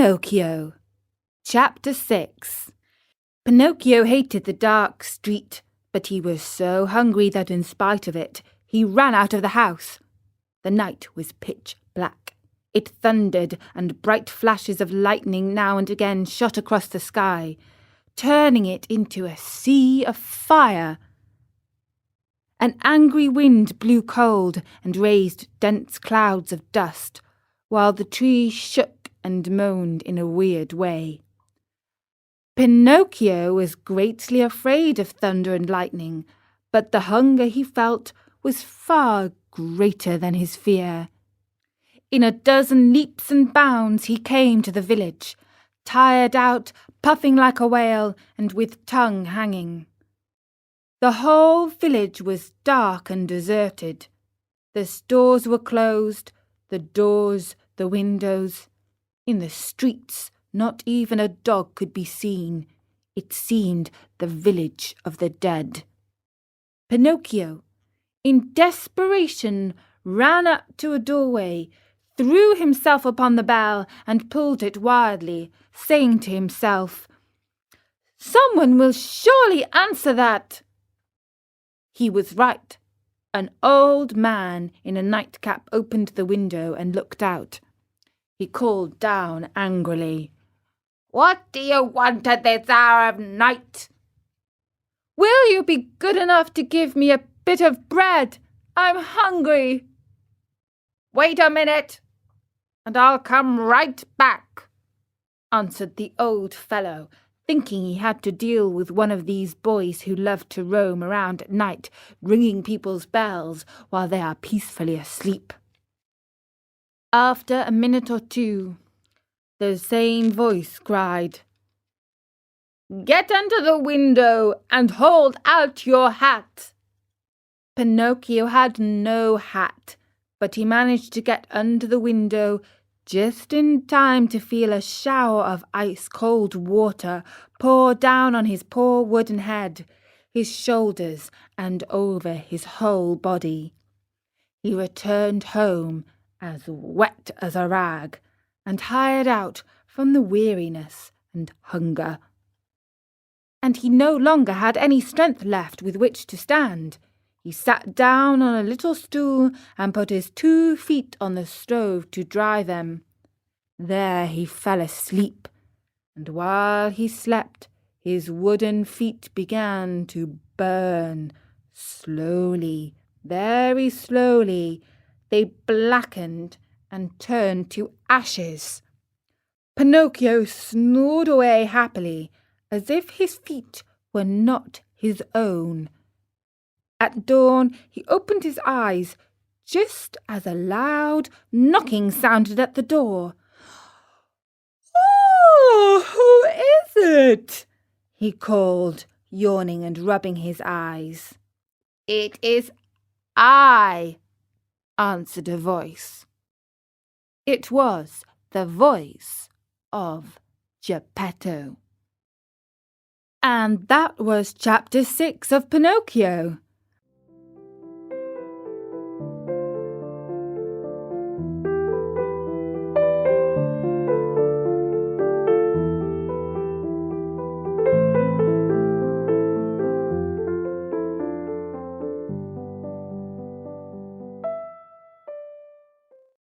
Pinocchio. Chapter 6. Pinocchio hated the dark street, but he was so hungry that in spite of it, he ran out of the house. The night was pitch black. It thundered, and bright flashes of lightning now and again shot across the sky, turning it into a sea of fire. An angry wind blew cold and raised dense clouds of dust, while the trees shook and moaned in a weird way. Pinocchio was greatly afraid of thunder and lightning, but the hunger he felt was far greater than his fear. In a dozen leaps and bounds he came to the village, tired out, puffing like a whale, and with tongue hanging. The whole village was dark and deserted. The stores were closed, the doors, the windows. In the streets, not even a dog could be seen. It seemed the village of the dead. Pinocchio, in desperation, ran up to a doorway, threw himself upon the bell, and pulled it wildly, saying to himself, "Someone will surely answer that." He was right. An old man in a nightcap opened the window and looked out. He called down angrily, "What do you want at this hour of night?" "Will you be good enough to give me a bit of bread? I'm hungry." "Wait a minute, and I'll come right back," answered the old fellow, thinking he had to deal with one of these boys who love to roam around at night, ringing people's bells while they are peacefully asleep. After a minute or two, the same voice cried, "Get under the window and hold out your hat." Pinocchio had no hat, but he managed to get under the window just in time to feel a shower of ice-cold water pour down on his poor wooden head, his shoulders, and over his whole body. He returned home as wet as a rag, and tired out from the weariness and hunger. And he no longer had any strength left with which to stand. He sat down on a little stool and put his 2 feet on the stove to dry them. There he fell asleep, and while he slept, his wooden feet began to burn. Slowly, very slowly, they blackened and turned to ashes. Pinocchio snored away happily, as if his feet were not his own. At dawn he opened his eyes just as a loud knocking sounded at the door. "Oh, who is it?" he called, yawning and rubbing his eyes. "It is I," answered a voice. It was the voice of Geppetto. And that was Chapter 6 of Pinocchio.